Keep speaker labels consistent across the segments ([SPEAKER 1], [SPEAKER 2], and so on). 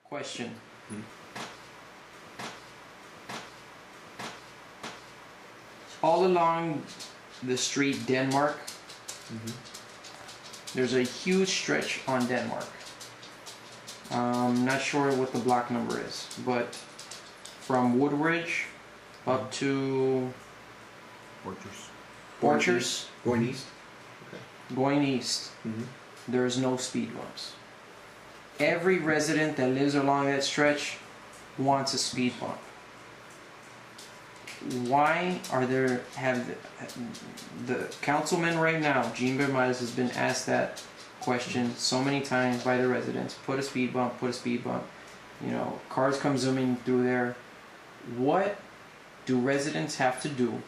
[SPEAKER 1] Question. All along the street Denmark, there's a huge stretch on Denmark. Not sure what the block number is, but from Woodridge up to Borchers,
[SPEAKER 2] Going east.
[SPEAKER 1] going east, there's no speed bumps. Every resident that lives along that stretch wants a speed bump. Why are there, the councilman right now, Jean Bermudez, has been asked that question so many times by the residents. Put a speed bump, put a speed bump. You know, cars come zooming through there. What do residents have to do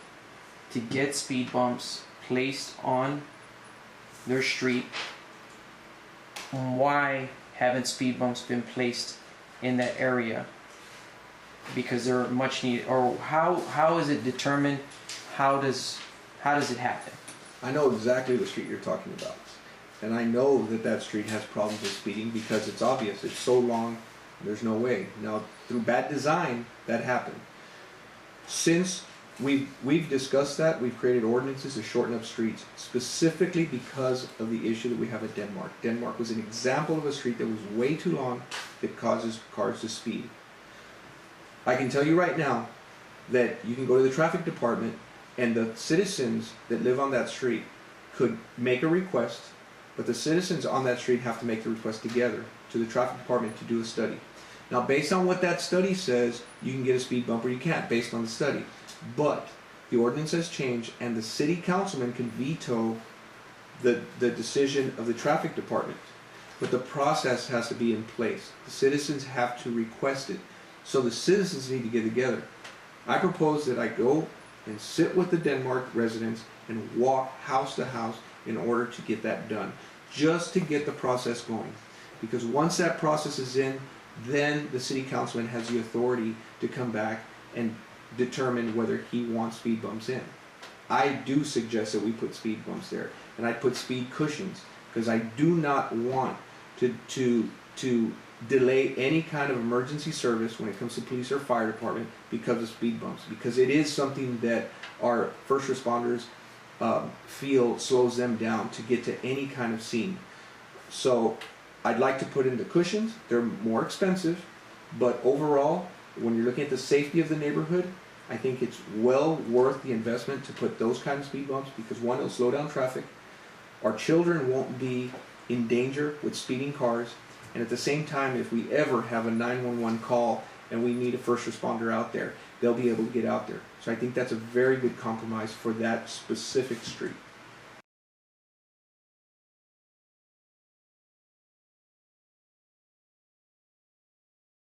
[SPEAKER 1] to get speed bumps placed on their street? Why haven't speed bumps been placed in that area? Because they're much needed. Or how is it determined? How does it happen?
[SPEAKER 2] I know exactly what street you're talking about, and I know that that street has problems with speeding because it's obvious. It's so long, there's no way. Now, through bad design, that happened. Since we've discussed that, we've created ordinances to shorten up streets, specifically because of the issue that we have at Denmark. Denmark was an example of a street that was way too long that causes cars to speed. I can tell you right now that you can go to the traffic department and the citizens that live on that street could make a request, but the citizens on that street have to make the request together to the traffic department to do a study. Now, based on what that study says, you can get a speed bump or you can't, based on the study. But the ordinance has changed, and the city councilman can veto the decision of the traffic department. But the process has to be in place. The citizens have to request it. So the citizens need to get together. I propose that I go and sit with the Denmark residents and walk house to house in order to get that done, just to get the process going. Because once that process is in, then the city councilman has the authority to come back and determine whether he wants speed bumps in. I do suggest that we put speed bumps there, and I put speed cushions, because I do not want to delay any kind of emergency service when it comes to police or fire department because of speed bumps, because it is something that our first responders feel slows them down to get to any kind of scene. So I'd like to put in the cushions. They're more expensive, but overall, when you're looking at the safety of the neighborhood, I think it's well worth the investment to put those kind of speed bumps, because one, it'll slow down traffic. Our children won't be in danger with speeding cars. And at the same time, if we ever have a 911 call and we need a first responder out there, they'll be able to get out there. So I think that's a very good compromise for that specific street.